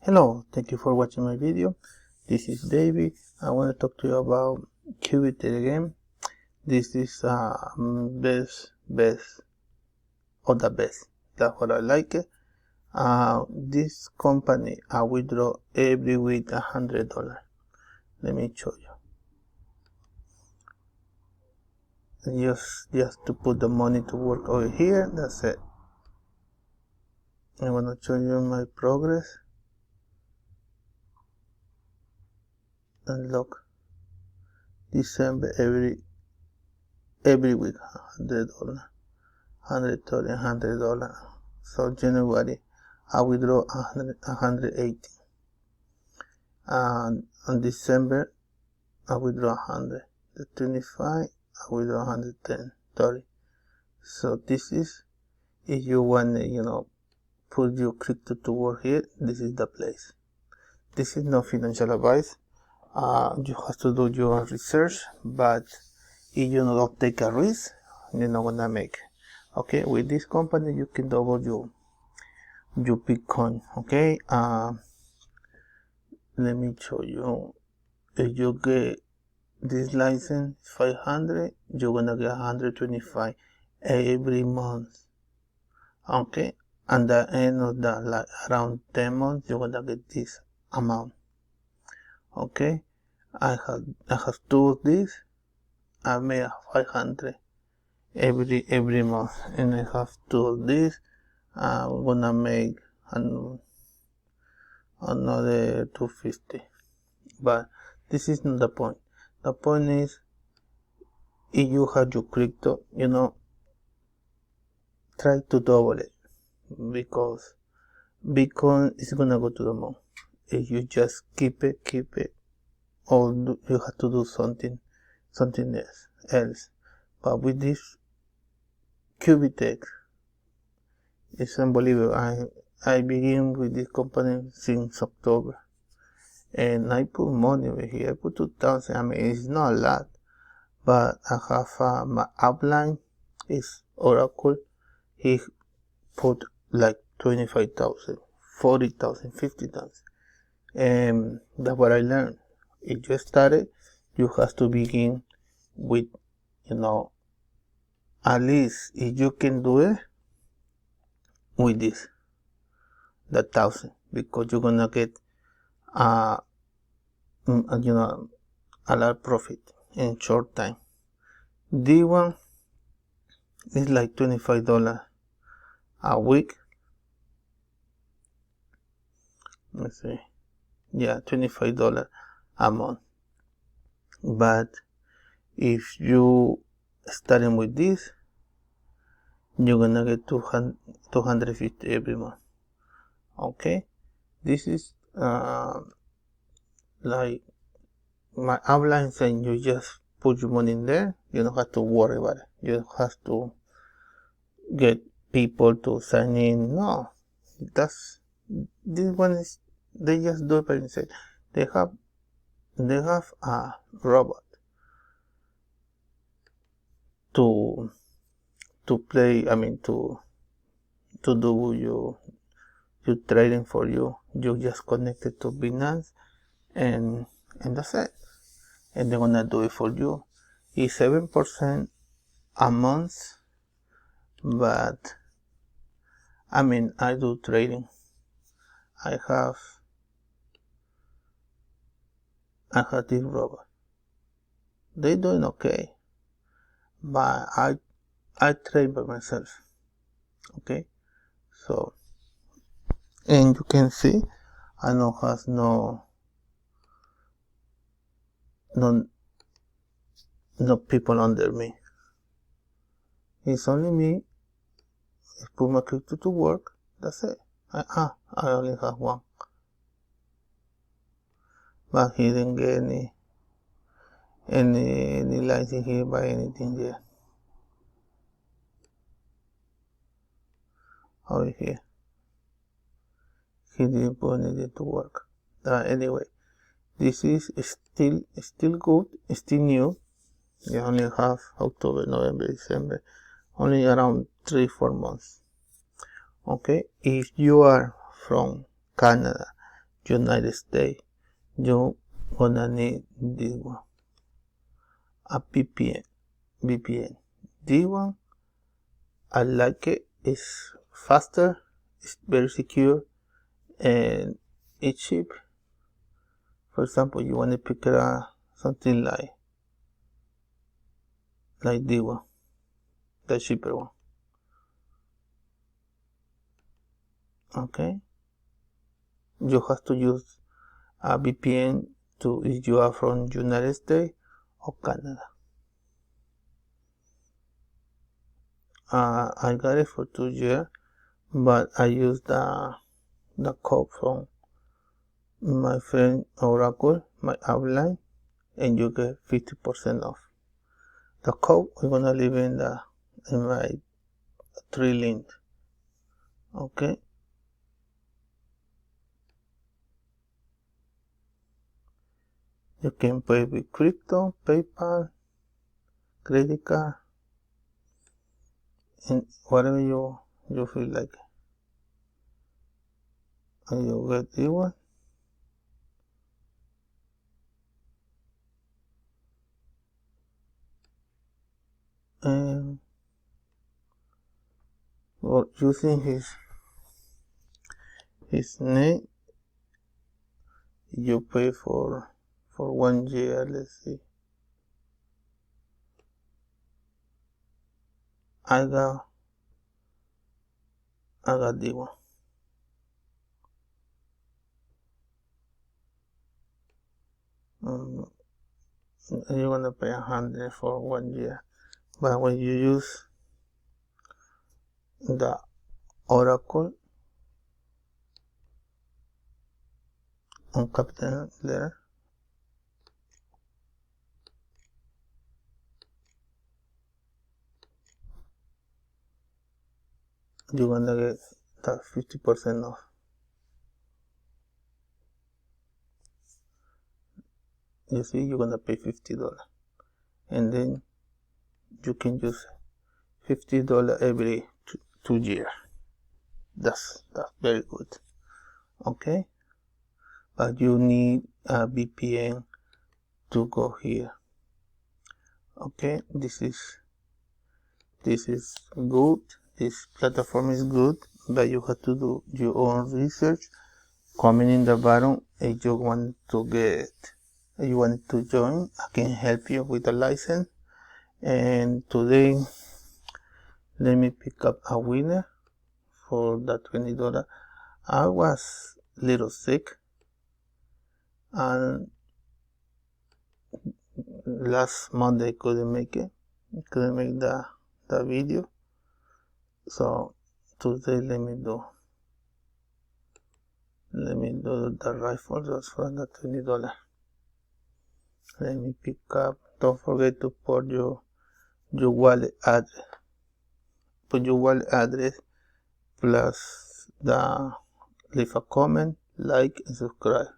Hello, thank you for watching my video. This is David. I want to talk to you about Qubit again. This is best of the best. That's what I like it. This company I withdraw every week $100. Let me show you. Just to put the money to work over here. That's it. I want to show you my progress. And look, December every week $100, $130, $100. So January I withdraw 180, and on December I withdraw 100. The 25 I withdraw 110, 30. So this is, if you want to put your crypto to work here, this is the place. This is not financial advice. You have to do your research, but if you don't take a risk, you're not gonna make it. Okay, with this company you can double your Bitcoin. Okay, let me show you. If you get this license 500, you're gonna get 125 every month. Okay, and the end of the, like, around 10 months, you're gonna get this amount. Okay, I have two of these. I made 500 every month, and I have two of these. I'm gonna make another 250, but this is not the point. The point is, if you have your crypto, try to double it, because Bitcoin is gonna go to the moon. If you just keep it, or you have to do something else. But with this Qubit, it's unbelievable. I begin with this company since October, and I put money over here. I put 2,000. I mean, it's not a lot, but I have my upline is Oracle. He put like 25,000, 40,000, 50,000, and that's what I learned. If you started, you have to begin with, at least if you can do it with this, the 1,000, because you're gonna get a lot of profit in short time. This one is like $25 a week. Let's see, yeah, $25 a month. But if you starting with this, you're gonna get 250 every month. Okay, this is like my outline saying, you just put your money in there. You don't have to worry about it. You don't have to get people to sign in. No, this one is, they just do it by themselves. They have a robot to play. I mean, to do your trading for you. You just connect it to Binance, and that's it. And they're gonna do it for you. It's 7% a month, but I mean, I do trading. I have this robot. They're doing okay, but I trade by myself. Okay, so, and you can see I don't have no people under me. It's only me. I put my crypto to work. That's it. I only have one, but he didn't get any license here by anything yet. Over here, he didn't put anything to work. Anyway, this is still good. It's still new. You only have October, November, December, only around 3-4 months. Okay, if you are from Canada, United States, you're gonna need this one, a VPN. This one, I like it. It's faster, it's very secure, and it's cheap. For example, you want to pick something like this one, the cheaper one. Okay, you have to use a VPN if you are from United States or Canada. I got it for 2 years, but I used the code from my friend Oracle, my outline, and you get 50% off. The code we're gonna leave in my 3 link. Okay. You can pay with crypto, PayPal, credit card, and whatever you feel like. And you get this one. And using his name, you pay for 1 year. Let's see. I got this one. You're gonna pay 100 for 1 year, but when you use the Oracle on capital letter, you're gonna get that 50% off. You see, you're gonna pay $50, and then you can use $50 every 2 years. That's very good. Okay, but you need a VPN to go here. Okay, this is good. This platform is good, but you have to do your own research. Comment in the bottom if you want to join. I can help you with the license. And today, let me pick up a winner for that $20. I was a little sick, and last Monday couldn't make the video. So today let me do the rifle just for the $20. Let me pick up. Don't forget to put your wallet address. Put your wallet address plus leave a comment, like, and subscribe.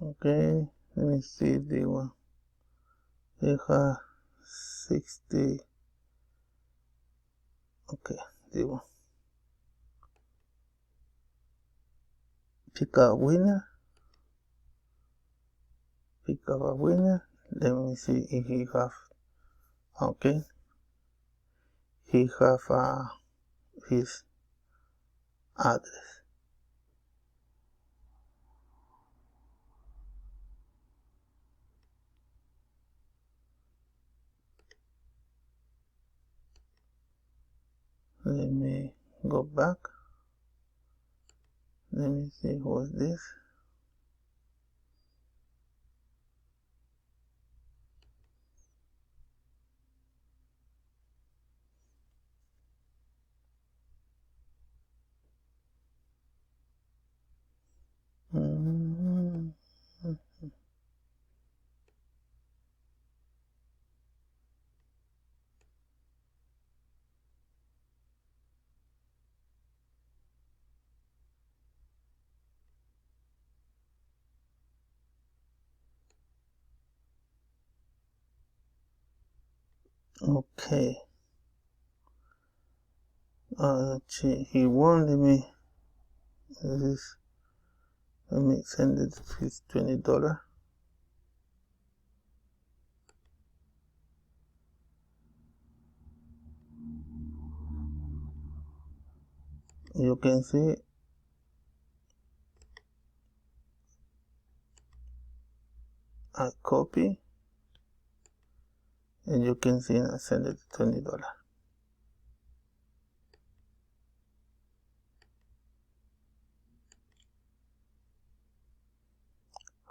Okay, let me see the one. They have 60. Okay, the one. Pick up a winner. Let me see if he have. Okay, he have his address. Let me go back. Let me see what's this. Okay. Let's see. He won't let me. This Let me send it his $20. You can see I copy, and you can see I send it $20.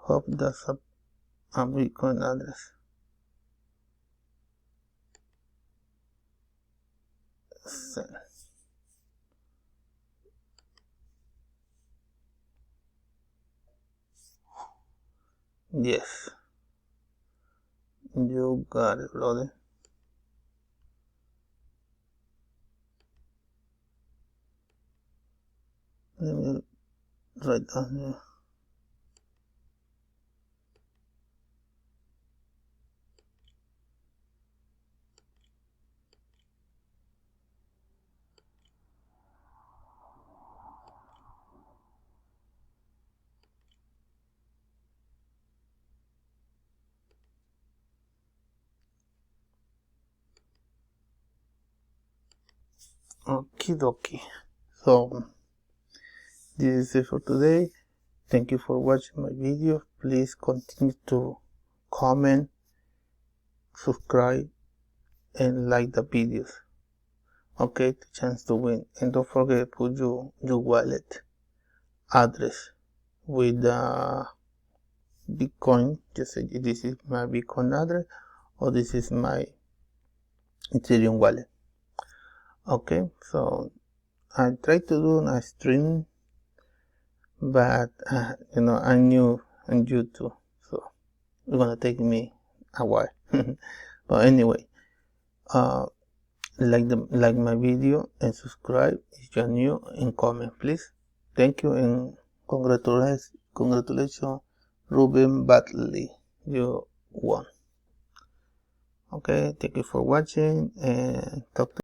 Hope that's a Bitcoin address. Send. Yes, you got it, brother. Let me write down here. Okie dokie. So this is it for today. Thank you for watching my video. Please continue to comment, subscribe, and like the videos. Okay, the chance to win. And don't forget to put your wallet address with the Bitcoin. Just say this is my Bitcoin address, or this is my Ethereum wallet. Okay, so I tried to do a stream, but I'm new on YouTube, so it's gonna take me a while. But anyway, like my video and subscribe if you're new, and comment please. Thank you, and congratulations Ruben Batley, you won. Okay, thank you for watching, and talk to